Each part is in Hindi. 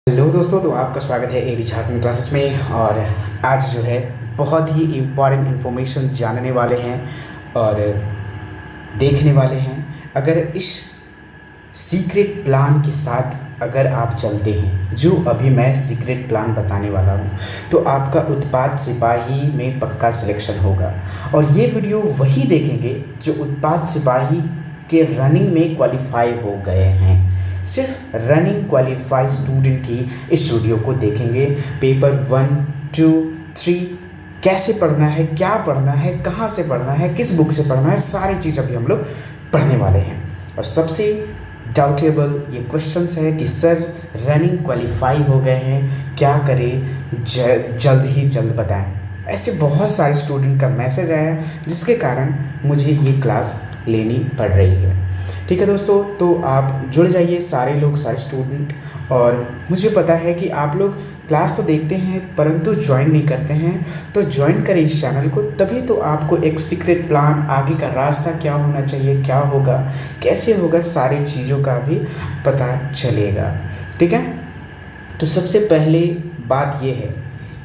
हेलो दोस्तों, तो आपका स्वागत है एडी झारखंड क्लासेस में। और आज जो है बहुत ही इम्पॉर्टेंट इन्फॉर्मेशन जानने वाले हैं और देखने वाले हैं। अगर इस सीक्रेट प्लान के साथ अगर आप चलते हैं, जो अभी मैं सीक्रेट प्लान बताने वाला हूं, तो आपका उत्पाद सिपाही में पक्का सिलेक्शन होगा। और ये वीडियो वही देखेंगे जो उत्पाद सिपाही के रनिंग में क्वालिफाई हो गए हैं। सिर्फ रनिंग क्वालिफाई स्टूडेंट ही इस वीडियो को देखेंगे। पेपर 1, 2, 3 कैसे पढ़ना है, क्या पढ़ना है, कहाँ से पढ़ना है, किस बुक से पढ़ना है, सारी चीज़ अभी हम लोग पढ़ने वाले हैं। और सबसे डाउटेबल ये क्वेश्चंस है कि सर रनिंग क्वालिफाई हो गए हैं, क्या करें, जल्द ही जल्द बताएं। ऐसे बहुत सारे स्टूडेंट का मैसेज आया, जिसके कारण मुझे ये क्लास लेनी पड़ रही है। ठीक है दोस्तों, तो आप जुड़ जाइए, सारे लोग, सारे स्टूडेंट। और मुझे पता है कि आप लोग क्लास तो देखते हैं परंतु ज्वाइन नहीं करते हैं, तो ज्वाइन करें इस चैनल को, तभी तो आपको एक सीक्रेट प्लान, आगे का रास्ता क्या होना चाहिए, क्या होगा, कैसे होगा, सारी चीज़ों का भी पता चलेगा। ठीक है, तो सबसे पहले बात यह है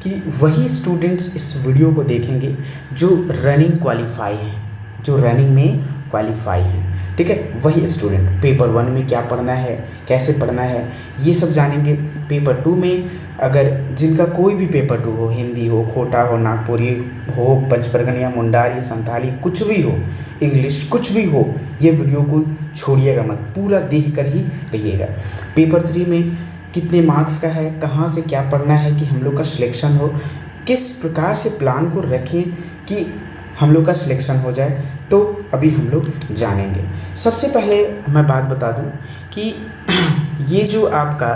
कि वही स्टूडेंट्स इस वीडियो को देखेंगे जो रनिंग क्वालिफाई हैं, जो रनिंग में क्वालिफाई हैं। ठीक है, वही स्टूडेंट पेपर 1 में क्या पढ़ना है, कैसे पढ़ना है, ये सब जानेंगे। पेपर 2 में अगर जिनका कोई भी पेपर 2 हो, हिंदी हो, खोटा हो, नागपुरी हो, पंचपरगनिया, मुंडारी, संथाली, कुछ भी हो, इंग्लिश कुछ भी हो, ये वीडियो को छोड़िएगा मत, पूरा देख कर ही रहिएगा। पेपर 3 में कितने मार्क्स का है, कहाँ से क्या पढ़ना है कि हम लोग का सिलेक्शन हो, किस प्रकार से प्लान को रखें कि हम लोग का सिलेक्शन हो जाए, तो अभी हम लोग जानेंगे। सबसे पहले मैं बात बता दूं कि ये जो आपका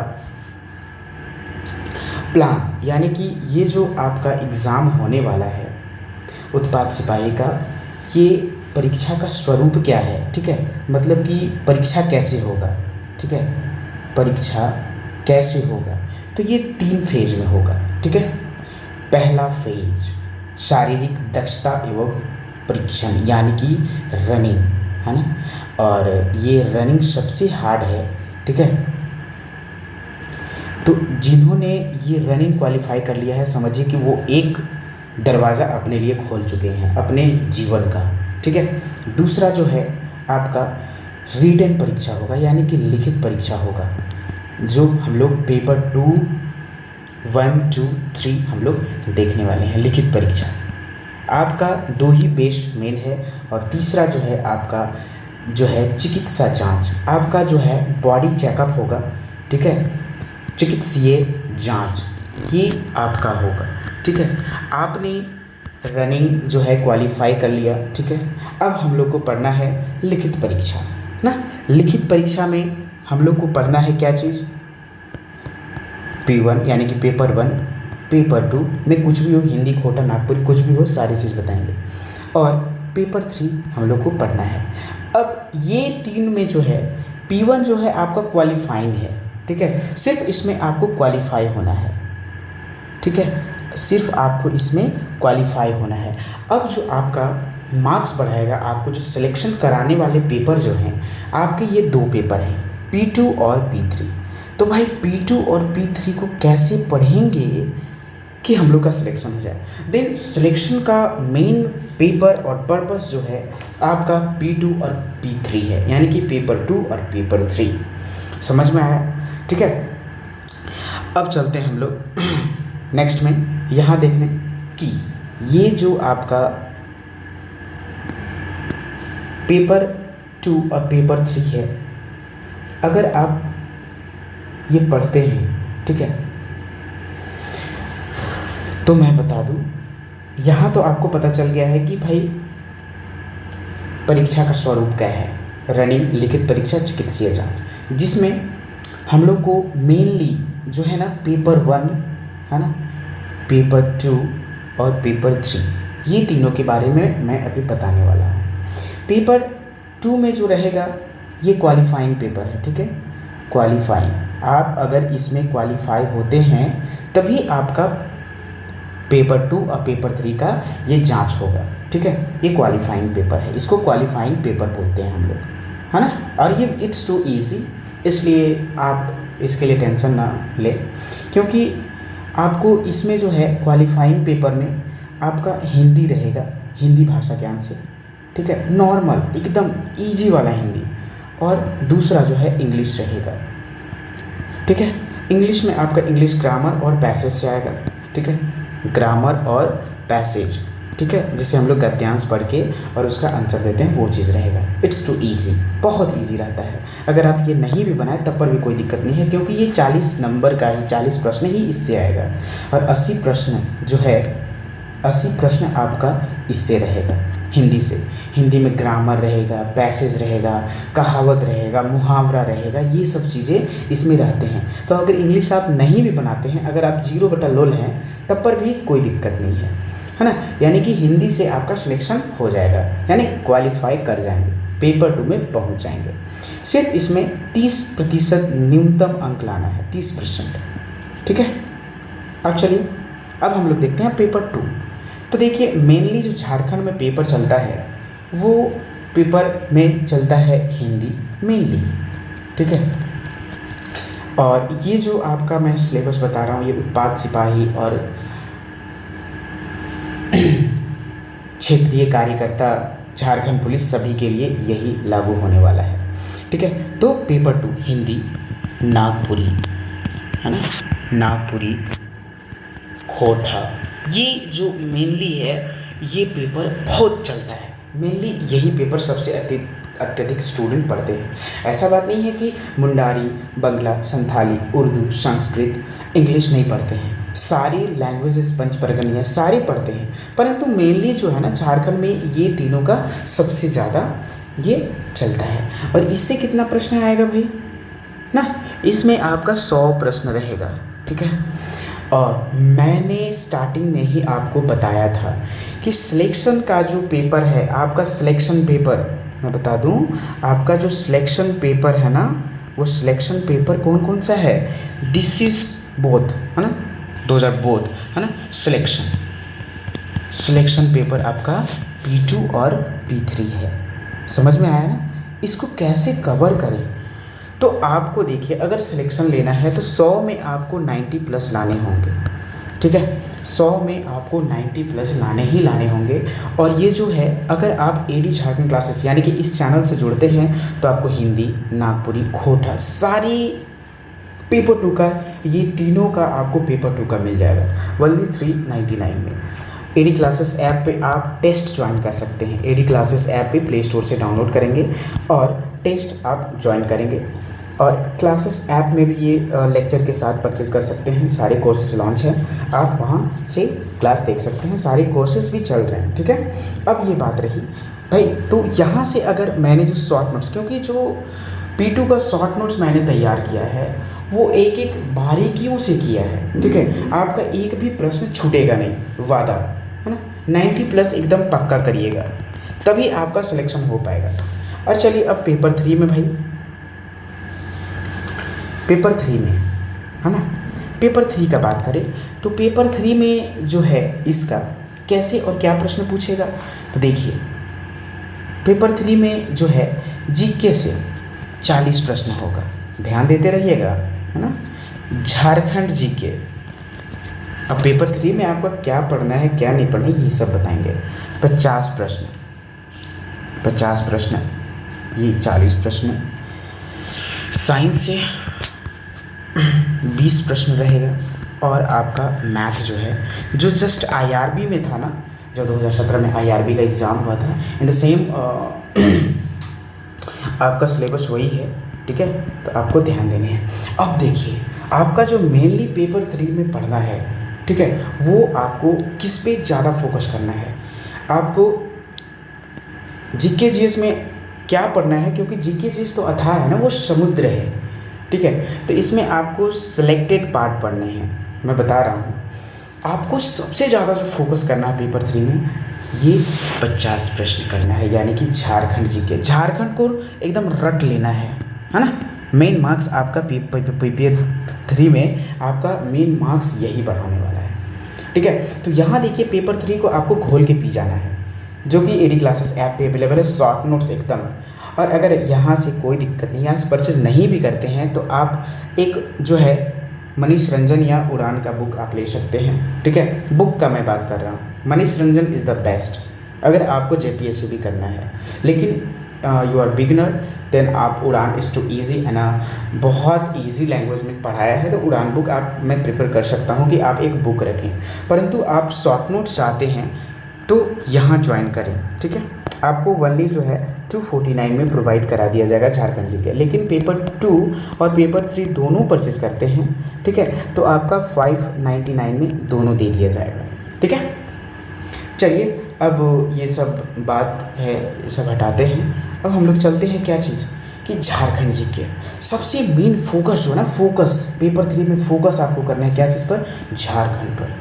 प्लान, यानी कि ये जो आपका एग्ज़ाम होने वाला है उत्पाद सिपाही का, ये परीक्षा का स्वरूप क्या है। ठीक है, मतलब कि परीक्षा कैसे होगा। ठीक है, परीक्षा कैसे होगा, तो ये 3 फेज में होगा। ठीक है, पहला फेज शारीरिक दक्षता एवं परीक्षण, यानी कि रनिंग, है ना। और ये रनिंग सबसे हार्ड है। ठीक है, तो जिन्होंने ये रनिंग क्वालिफाई कर लिया है, समझिए कि वो एक दरवाज़ा अपने लिए खोल चुके हैं अपने जीवन का। ठीक है, दूसरा जो है आपका रिटन परीक्षा होगा, यानी कि लिखित परीक्षा होगा, जो हम लोग पेपर 2, 1, 2, 3 हम लोग देखने वाले हैं। लिखित परीक्षा आपका 2 ही बेस मेन है। और तीसरा जो है आपका जो है चिकित्सा जांच, आपका जो है बॉडी चेकअप होगा। ठीक है, चिकित्सीय जांच ये आपका होगा। ठीक है, आपने रनिंग जो है क्वालिफाई कर लिया। ठीक है, अब हम लोग को पढ़ना है लिखित परीक्षा ना। लिखित परीक्षा में हम लोग को पढ़ना है क्या चीज़, P1 यानी कि पेपर 1, पेपर 2 में कुछ भी हो, हिंदी, खोटा, नागपुरी, कुछ भी हो, सारी चीज़ बताएंगे। और पेपर 3 हम लोग को पढ़ना है। अब ये 3 में जो है P1 जो है आपका क्वालिफाइंग है। ठीक है, सिर्फ इसमें आपको क्वालिफाई होना है। ठीक है, सिर्फ आपको इसमें क्वालिफाई होना है। अब जो आपका मार्क्स बढ़ाएगा, आपको जो सिलेक्शन कराने वाले पेपर जो हैं आपके, ये 2 पेपर हैं, P2 और P3। तो भाई P2 और P3 को कैसे पढ़ेंगे कि हम लोग का सिलेक्शन हो जाए। देन सिलेक्शन का मेन पेपर और पर्पस जो है आपका P2 और P3 है, यानी कि पेपर 2 और पेपर 3। समझ में आया। ठीक है, अब चलते हैं हम लोग नेक्स्ट में, यहाँ देखने कि ये जो आपका पेपर 2 और पेपर 3 है, अगर आप ये पढ़ते हैं, ठीक है, तो मैं बता दूं, यहाँ तो आपको पता चल गया है कि भाई परीक्षा का स्वरूप क्या है। रनिंग, लिखित परीक्षा, चिकित्सीय जांच, जिसमें हम लोग को मेनली जो है ना पेपर 1 है ना, पेपर 2 और पेपर 3, ये तीनों के बारे में मैं अभी बताने वाला हूँ। पेपर 2 में जो रहेगा ये क्वालिफाइंग पेपर है। ठीक है, क्वालिफाइंग, आप अगर इसमें क्वालिफाई होते हैं तभी आपका पेपर 2 और पेपर 3 का ये जांच होगा। ठीक है, ये क्वालिफाइंग पेपर है, इसको क्वालिफाइंग पेपर बोलते हैं हम लोग, है ना। और ये इट्स टू इजी, इसलिए आप इसके लिए टेंशन ना ले, क्योंकि आपको इसमें जो है क्वालिफाइंग पेपर में आपका हिंदी रहेगा, हिंदी भाषा ज्ञान से, ठीक है, नॉर्मल एकदम इजी वाला हिंदी, और दूसरा जो है इंग्लिश रहेगा, ठीक है। इंग्लिश में आपका इंग्लिश ग्रामर और पैसेज से आएगा, ठीक है, ग्रामर और पैसेज, ठीक है, जैसे हम लोग गद्यांश पढ़ के और उसका आंसर देते हैं वो चीज़ रहेगा। इट्स टू ईजी, बहुत ईजी रहता है। अगर आप ये नहीं भी बनाए तब पर भी कोई दिक्कत नहीं है, क्योंकि ये 40 नंबर का ही 40 प्रश्न ही इससे आएगा, और 80 प्रश्न जो है 80 प्रश्न आपका इससे रहेगा, हिंदी से। हिंदी में ग्रामर रहेगा, पैसेज रहेगा, कहावत रहेगा, मुहावरा रहेगा, ये सब चीज़ें इसमें रहते हैं। तो अगर इंग्लिश आप नहीं भी बनाते हैं, अगर आप 0/LOL हैं तब पर भी कोई दिक्कत नहीं है ना। यानी कि हिंदी से आपका सिलेक्शन हो जाएगा, यानी क्वालिफाई कर जाएंगे, पेपर 2 में पहुंच जाएंगे। सिर्फ इसमें 30% न्यूनतम अंक लाना है, 30%, ठीक है। अब चलिए, अब हम लोग देखते हैं पेपर 2। तो देखिए, मेनली जो झारखंड में पेपर चलता है वो पेपर में चलता है हिंदी मेनली, ठीक है। और ये जो आपका मैं सिलेबस बता रहा हूँ, ये उत्पाद सिपाही और क्षेत्रीय कार्यकर्ता झारखंड पुलिस सभी के लिए यही लागू होने वाला है, ठीक है। तो पेपर 2 हिंदी नागपुरी, है ना, नागपुरी, खोटा, ये जो मेनली है ये पेपर बहुत चलता है। मेनली यही पेपर सबसे अत्यधिक स्टूडेंट पढ़ते हैं। ऐसा बात नहीं है कि मुंडारी, बंगला, संथाली, उर्दू, संस्कृत, इंग्लिश नहीं पढ़ते हैं, सारी लैंग्वेजेस पंचपरगनियाँ सारे पढ़ते हैं, परंतु मेनली जो है ना झारखंड में ये तीनों का सबसे ज़्यादा ये चलता है। और इससे कितना प्रश्न आएगा भाई ना, इसमें आपका 100 प्रश्न रहेगा, ठीक है। और मैंने स्टार्टिंग में ही आपको बताया था कि सिलेक्शन का जो पेपर है, आपका सिलेक्शन पेपर मैं बता दूं, आपका जो सिलेक्शन पेपर है ना, वो सिलेक्शन पेपर कौन कौन सा है, दिस इज बोथ, है ना, 2000 बोथ, है ना, सिलेक्शन पेपर आपका P2 और P3 है। समझ में आया ना। इसको कैसे कवर करें, तो आपको देखिए, अगर सिलेक्शन लेना है तो 100 में आपको 90+ लाने होंगे, ठीक है, 100 में आपको 90+ लाने होंगे। और ये जो है, अगर आप AD झारखंड क्लासेस यानी कि इस चैनल से जुड़ते हैं तो आपको हिंदी, नागपुरी, खोटा सारी पेपर 2 का, ये तीनों का आपको पेपर 2 का मिल जाएगा वल्दी 399 में। AD क्लासेस ऐप पे आप टेस्ट ज्वाइन कर सकते हैं। AD क्लासेस ऐप पे प्ले स्टोर से डाउनलोड करेंगे और टेस्ट आप ज्वाइन करेंगे, और क्लासेस ऐप में भी ये लेक्चर के साथ परचेज कर सकते हैं। सारे कोर्सेज लॉन्च हैं, आप वहाँ से क्लास देख सकते हैं, सारे कोर्सेज भी चल रहे हैं, ठीक है। अब ये बात रही भाई, तो यहाँ से अगर मैंने जो शॉर्ट नोट्स, क्योंकि जो P2 का शॉर्ट नोट्स मैंने तैयार किया है वो एक एक बारीकियों से किया है, ठीक है, आपका एक भी प्रश्न छूटेगा नहीं, वादा है ना। 90+ एकदम पक्का करिएगा, तभी आपका सिलेक्शन हो पाएगा। और चलिए अब पेपर 3 में भाई, पेपर 3 में, है ना, पेपर 3 का बात करें तो पेपर 3 में जो है इसका कैसे और क्या प्रश्न पूछेगा, तो देखिए पेपर 3 में जो है जीके से 40 प्रश्न होगा, ध्यान देते रहिएगा, है ना, झारखंड जीके। अब पेपर 3 में आपका क्या पढ़ना है क्या नहीं पढ़ना है ये सब बताएंगे। 50 प्रश्न, ये 40 प्रश्न। साइंस से 20 प्रश्न रहेगा, और आपका मैथ जो है, जो जस्ट IRB में था ना, जो 2017 में IRB का एग्ज़ाम हुआ था, इन द सेम आपका सिलेबस वही है, ठीक है, तो आपको ध्यान देने हैं। अब देखिए, आपका जो मेनली पेपर 3 में पढ़ना है, ठीक है, वो आपको किस पे ज़्यादा फोकस करना है, आपको जीके जीएस में क्या पढ़ना है, क्योंकि जीके जीएस तो अथाह है ना, वो समुद्र है, ठीक है। तो इसमें आपको सिलेक्टेड पार्ट पढ़ने हैं, मैं बता रहा हूँ। आपको सबसे ज़्यादा जो फोकस करना है पेपर 3 में, ये 50 प्रश्न करना है, यानी कि झारखंड जीके, झारखंड को एकदम रट लेना है ना। मेन मार्क्स आपका पेपर 3 में आपका मेन मार्क्स यही बढ़ाने वाला है, ठीक है। तो यहाँ देखिए, पेपर 3 को आपको घोल के पी जाना है, जो कि AD क्लासेस ऐप पे अवेलेबल है, शॉर्ट नोट्स एकदम। और अगर यहाँ से कोई दिक्कत नहीं, यहाँ से परचेज नहीं भी करते हैं तो आप एक जो है मनीष रंजन या उड़ान का बुक आप ले सकते हैं, ठीक है। बुक का मैं बात कर रहा हूँ, Manish Ranjan is the best अगर आपको जेपीएससी भी करना है। लेकिन यू आर बिगिनर देन आप उड़ान इज़ टू ईजी है ना, बहुत ईजी लैंग्वेज में पढ़ाया है, तो उड़ान बुक आप मैं प्रेफर कर सकता हूँ कि आप एक बुक रखें। परंतु आप शॉर्ट नोट्स चाहते हैं तो यहाँ ज्वाइन करें, ठीक है। आपको वनली जो है 249 में प्रोवाइड करा दिया जाएगा झारखंड जी के, लेकिन पेपर 2 और पेपर 3 दोनों परचेज करते हैं, ठीक है, तो आपका 599 में दोनों दे दिया जाएगा, ठीक है। चलिए अब ये सब बात है, ये सब हटाते हैं। अब हम लोग चलते हैं क्या चीज़ कि झारखंड जी के सबसे मेन फोकस जो है ना, फोकस पेपर 3 में फोकस आपको करना है क्या चीज़ पर, झारखंड पर,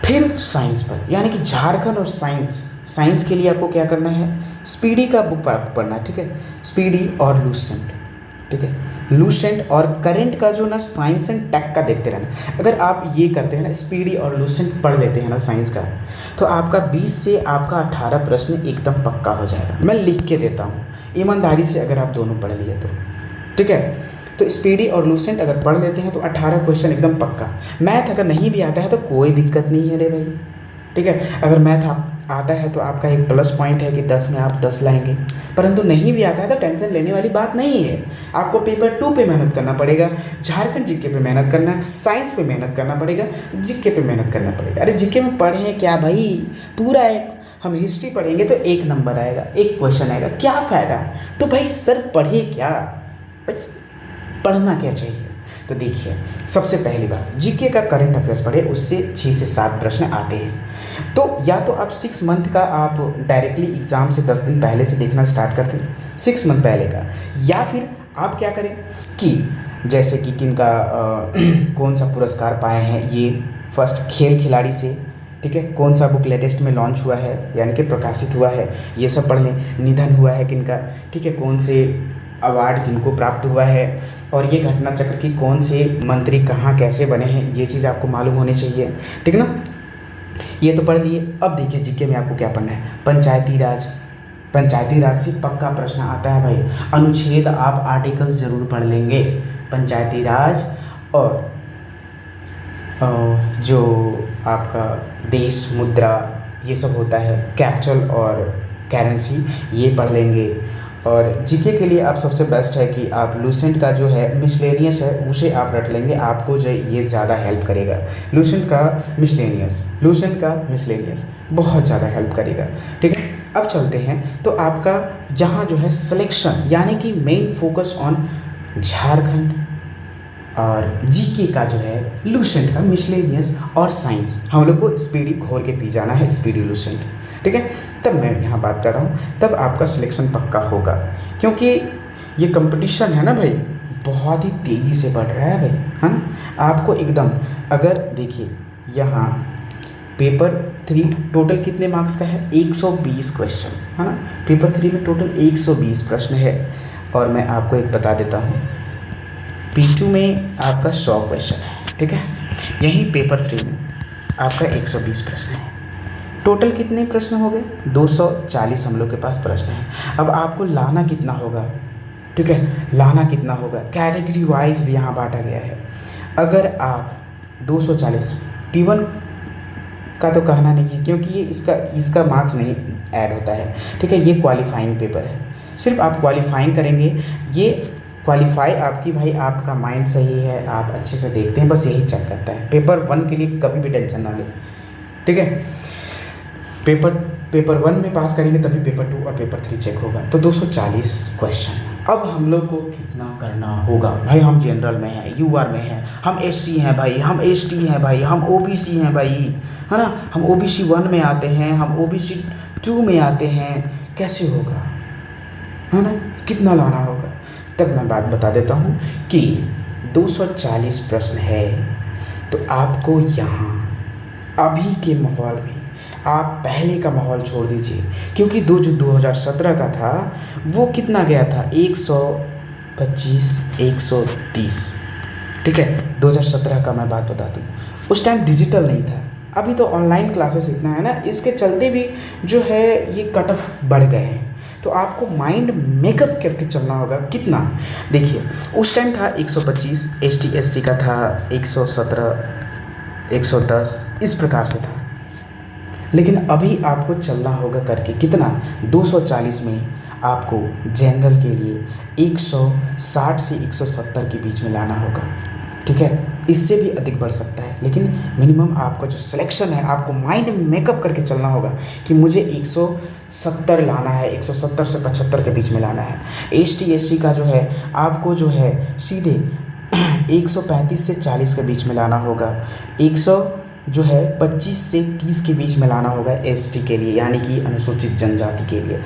फिर साइंस पर, यानी कि झारखंड और साइंस। साइंस के लिए आपको क्या करना है, स्पीडी का बुक आपको पढ़ना है, ठीक है, स्पीडी और लूसेंट, ठीक है, लूसेंट और करंट का जो ना साइंस एंड टेक का देखते रहना। अगर आप ये करते हैं ना, स्पीडी और लूसेंट पढ़ लेते हैं ना साइंस का, तो आपका 20 से आपका 18 प्रश्न एकदम पक्का हो जाएगा। मैं लिख के देता हूँ, ईमानदारी से अगर आप दोनों पढ़ लिए तो, ठीक है। तो स्पीडी और लूसेंट अगर पढ़ लेते हैं तो 18 क्वेश्चन एकदम पक्का। मैथ अगर नहीं भी आता है तो कोई दिक्कत नहीं है रे भाई, ठीक है। अगर मैथ आता है तो आपका एक प्लस पॉइंट है कि 10 में आप 10 लाएंगे, परंतु नहीं भी आता है तो टेंशन लेने वाली बात नहीं है। आपको पेपर 2 पे मेहनत करना पड़ेगा, झारखंड जीके पे मेहनत करना है, साइंस पे मेहनत करना पड़ेगा, जीके पे मेहनत करना पड़ेगा। अरे जीके में पढ़े क्या भाई, पूरा एक हम हिस्ट्री पढ़ेंगे तो 1 नंबर आएगा, 1 क्वेश्चन आएगा, क्या फ़ायदा। तो भाई सर पढ़े क्या, बस पढ़ना क्या चाहिए। तो देखिए सबसे पहली बात, जीके का करंट अफेयर्स पढ़े, उससे 6 से 7 प्रश्न आते हैं। तो या तो आप 6 मंथ का आप डायरेक्टली एग्ज़ाम से 10 दिन पहले से देखना स्टार्ट करते हैं, 6 मंथ पहले का, या फिर आप क्या करें कि जैसे कि किनका कौन सा पुरस्कार पाए हैं ये फर्स्ट खेल खिलाड़ी से, ठीक है, कौन सा बुक लेटेस्ट में लॉन्च हुआ है यानी कि प्रकाशित हुआ है, ये सब पढ़ लें। निधन हुआ है किनका, ठीक है, कौन से अवार्ड किनको प्राप्त हुआ है, और ये घटना चक्र की कौन से मंत्री कहाँ कैसे बने हैं, ये चीज़ आपको मालूम होनी चाहिए, ठीक है ना। ये तो पढ़ लिए। अब देखिए जीके में आपको क्या पढ़ना है, पंचायती राज। पंचायती राज से पक्का प्रश्न आता है भाई, अनुच्छेद आप आर्टिकल ज़रूर पढ़ लेंगे। पंचायती राज और जो आपका देश मुद्रा ये सब होता है, कैपिटल और करेंसी, ये पढ़ लेंगे। और जीके के लिए आप सबसे बेस्ट है कि आप लूसेंट का जो है मिसलेनियस है उसे आप रट लेंगे, आपको जो ये ज़्यादा हेल्प करेगा। लूसेंट का मिसलेनियस बहुत ज़्यादा हेल्प करेगा, ठीक है। अब चलते हैं तो आपका यहाँ जो है सिलेक्शन, यानी कि मेन फोकस ऑन झारखंड और जीके का जो है लूसेंट का मिसलेनियस और साइंस, हम लोग को स्पीडी घोर के पी जाना है, स्पीडी लूसेंट, ठीक है। तब मैं यहाँ बात कर रहा हूँ, तब आपका सिलेक्शन पक्का होगा, क्योंकि ये कंपटीशन है ना भाई, बहुत ही तेज़ी से बढ़ रहा है भाई, है ना। आपको एकदम, अगर देखिए यहाँ पेपर 3 टोटल कितने मार्क्स का है, 120 क्वेश्चन, है ना। पेपर 3 में टोटल 120 प्रश्न है। और मैं आपको एक बता देता हूँ, P2 में आपका 100 क्वेश्चन है, ठीक है। यहीं पेपर 3 में आपका 120 प्रश्न है। टोटल कितने प्रश्न हो गए, 240 हम लोग के पास प्रश्न हैं। अब आपको लाना कितना होगा, ठीक है, लाना कितना होगा, कैटेगरी वाइज भी यहाँ बांटा गया है। अगर आप 240, P1 का तो कहना नहीं है क्योंकि ये इसका मार्क्स नहीं ऐड होता है, ठीक है, ये क्वालिफाइंग पेपर है, सिर्फ आप क्वालिफाइंग करेंगे। ये क्वालिफाई आपकी भाई, आपका माइंड सही है, आप अच्छे से देखते हैं, बस यही चेक करता है। पेपर 1 के लिए कभी भी टेंशन ना लें, ठीक है। पेपर 1 में पास करेंगे तभी पेपर 2 और पेपर 3 चेक होगा। तो 240 क्वेश्चन। अब हम लोग को कितना करना होगा भाई, हम जनरल में हैं, यूआर में हैं, हम एससी हैं भाई, हम एसटी हैं भाई, हम ओबीसी हैं भाई, है ना। हम ओबीसी 1 में आते हैं, हम ओबीसी 2 में आते हैं, कैसे होगा, है ना, कितना लाना होगा। तब मैं बात बता देता हूँ कि 240 प्रश्न है, तो आपको यहाँ अभी के माहौल में, आप पहले का माहौल छोड़ दीजिए, क्योंकि जो 2017 का था वो कितना गया था, 125 130, ठीक है। 2017 का मैं बात बता दूँ, उस टाइम डिजिटल नहीं था, अभी तो ऑनलाइन क्लासेस इतना है ना, इसके चलते भी जो है ये कट ऑफ बढ़ गए हैं। तो आपको माइंड मेकअप करके चलना होगा। कितना, देखिए उस टाइम था 125, ST SC का था 117, 110, इस प्रकार से था। लेकिन अभी आपको चलना होगा करके कितना, 240 में आपको जनरल के लिए 160 से 170 के बीच में लाना होगा। ठीक है, इससे भी अधिक बढ़ सकता है, लेकिन मिनिमम आपका जो सिलेक्शन है, आपको माइंड में मेकअप करके चलना होगा कि मुझे 170 लाना है, 170 से 75 के बीच में लाना है। ST SC का जो है आपको जो है सीधे 135 से 40 के बीच में लाना होगा। 25 से 30 के बीच में लाना होगा ST के लिए, यानी कि अनुसूचित जनजाति के लिए।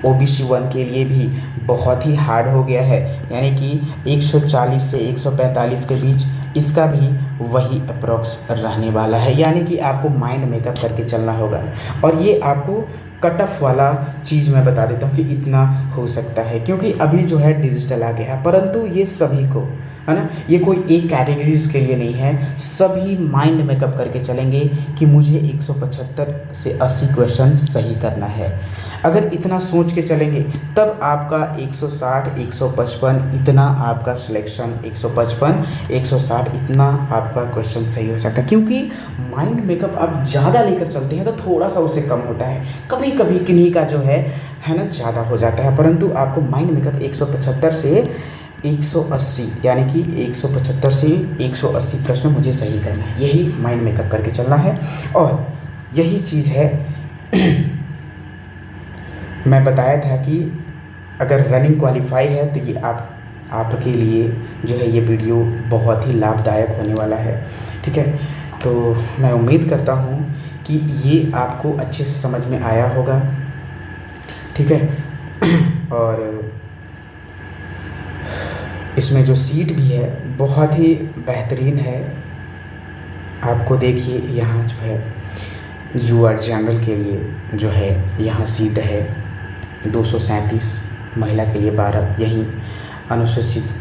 OBC 1 के लिए भी बहुत ही हार्ड हो गया है, यानी कि 140 से 145 के बीच, इसका भी वही अप्रॉक्स रहने वाला है, यानी कि आपको माइंड मेकअप करके चलना होगा। और ये आपको कट ऑफ वाला चीज़ मैं बता देता हूँ कि इतना हो सकता है, क्योंकि अभी जो है डिजिटल आ गया है, परंतु ये सभी को है ना, ये कोई एक कैटेगरीज के लिए नहीं है, सभी माइंड मेकअप करके चलेंगे कि मुझे 175 से 80 क्वेश्चन सही करना है। अगर इतना सोच के चलेंगे तब आपका 160, 155 इतना आपका सिलेक्शन, 155, 160 इतना आपका क्वेश्चन सही हो सकता है, क्योंकि माइंड मेकअप आप ज़्यादा लेकर चलते हैं तो थोड़ा सा उससे कम होता है, कभी कभी किन्हीं का जो है ना ज़्यादा हो जाता है, परंतु आपको माइंड मेकअप 175 से 180, यानी कि 175 से 180 प्रश्न मुझे सही करना है, यही माइंड मेकअप करके चलना है। और यही चीज़ है मैं बताया था कि अगर रनिंग क्वालिफाई है तो ये आपके लिए जो है ये वीडियो बहुत ही लाभदायक होने वाला है। ठीक है, तो मैं उम्मीद करता हूँ कि ये आपको अच्छे से समझ में आया होगा। ठीक है, और इसमें जो सीट भी है बहुत ही बेहतरीन है। आपको देखिए यहाँ जो है UR जनरल के लिए जो है यहाँ सीट है 237, महिला के लिए 12, यहीं अनुसूचित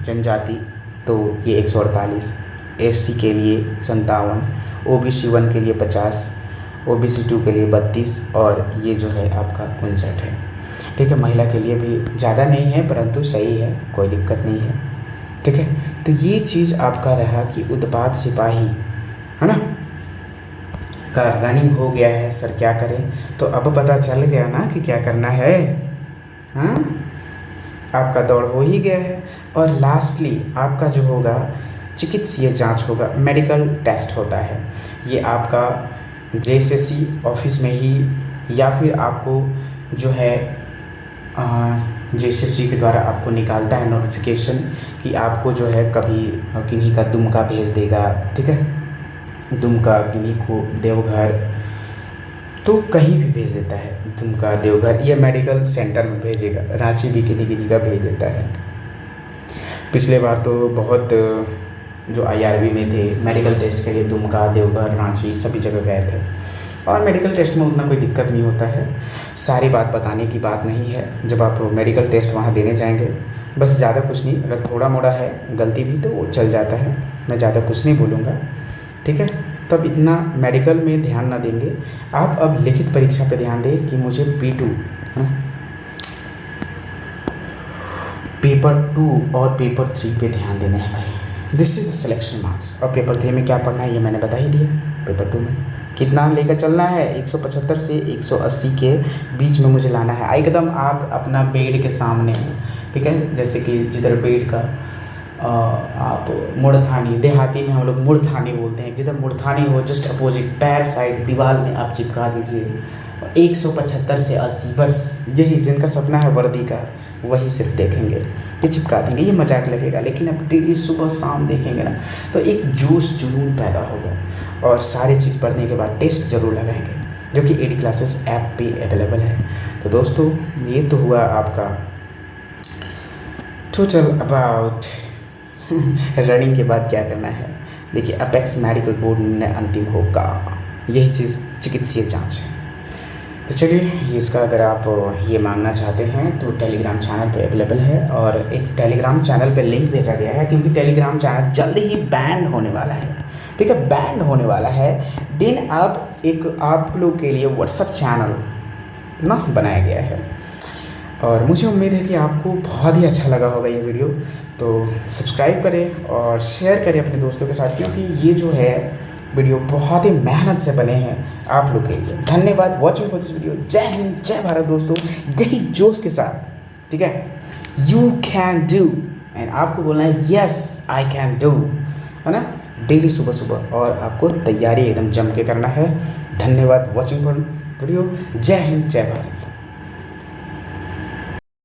जनजाति तो ये 148, SC के लिए 57, OBC 1 के लिए 50, OBC 2 के लिए 32 और ये जो है आपका 59 है। ठीक है, महिला के लिए भी ज़्यादा नहीं है परंतु सही है, कोई दिक्कत नहीं है। ठीक है, तो ये चीज़ आपका रहा कि उत्पाद सिपाही है ना का रनिंग हो गया है। सर क्या करें, तो अब पता चल गया ना कि क्या करना है। हाँ, आपका दौड़ हो ही गया है। और लास्टली आपका जो होगा चिकित्सीय जांच होगा, मेडिकल टेस्ट होता है। ये आपका JSSC ऑफिस में ही या फिर आपको जो है JSSC के द्वारा आपको निकालता है नोटिफिकेशन कि आपको जो है कभी किन्हीं का दुमका भेज देगा। ठीक है, दुमका किन्हीं को देवघर, तो कहीं भी भेज देता है, दुमका देवघर या मेडिकल सेंटर में भेजेगा, रांची भी किन्हीं का भेज देता है। पिछले बार तो बहुत जो IRB में थे मेडिकल टेस्ट के लिए दुमका, देवघर, रांची सभी जगह गए थे। और मेडिकल टेस्ट में उतना कोई दिक्कत नहीं होता है, सारी बात बताने की बात नहीं है। जब आप मेडिकल टेस्ट वहाँ देने जाएंगे बस, ज़्यादा कुछ नहीं, अगर थोड़ा मोड़ा है गलती भी तो वो चल जाता है, मैं ज़्यादा कुछ नहीं बोलूँगा। ठीक है, तब इतना मेडिकल में ध्यान ना देंगे आप, अब लिखित परीक्षा पे ध्यान दें कि मुझे P2 पेपर 2 और पेपर 3 पे ध्यान देना है भाई। This is the selection marks. और पेपर 3 में क्या पढ़ना है ये मैंने बता ही दिया। पेपर 2 में कितना लेकर चलना है, 175 से 180 के बीच में मुझे लाना है। एकदम आप अपना बेड के सामने, ठीक है, जैसे कि जिधर बेड का आप मुड़थानी, देहाती में हम लोग मुड़थानी बोलते हैं, जिधर मुड़थानी हो जस्ट अपोजिट पैर साइड दीवार में आप चिपका दीजिए 175 से 80, बस यही जिनका सपना है वर्दी का वही सिर्फ देखेंगे, ये चिपका देंगे। ये मजाक लगेगा, लेकिन अब डेली सुबह शाम देखेंगे ना तो एक जोश जुनून पैदा होगा। और सारी चीज़ पढ़ने के बाद टेस्ट ज़रूर लगाएंगे, जो कि AD क्लासेस ऐप पे अवेलेबल है। तो दोस्तों ये तो हुआ आपका टोटल अबाउट रनिंग के बाद क्या करना है। देखिए अपेक्स मेडिकल बोर्ड में अंतिम होगा, यही चीज़ चिकित्सीय जांच है। तो चलिए इसका अगर आप ये मांगना चाहते हैं तो टेलीग्राम चैनल पे अवेलेबल है, और एक टेलीग्राम चैनल पे लिंक भेजा गया है, क्योंकि टेलीग्राम चैनल जल्द ही बैन होने वाला है। ठीक है, बैंड होने वाला है, देन आप लोग के लिए व्हाट्सअप चैनल ना बनाया गया है। और मुझे उम्मीद है कि आपको बहुत ही अच्छा लगा होगा ये वीडियो। तो सब्सक्राइब करें और शेयर करें अपने दोस्तों के साथ, क्योंकि ये जो है वीडियो बहुत ही मेहनत से बने हैं आप लोग के लिए। धन्यवाद वॉचिंग फॉर दिस वीडियो। जय हिंद, जय भारत दोस्तों, यही जोश के साथ, ठीक है, यू कैन डू, एंड आपको बोलना है यस आई कैन डू, है ना, डेली सुबह सुबह, और आपको तैयारी एकदम जम के करना है। धन्यवाद वॉचिंग फॉर वीडियो। जय हिंद, जय भारत।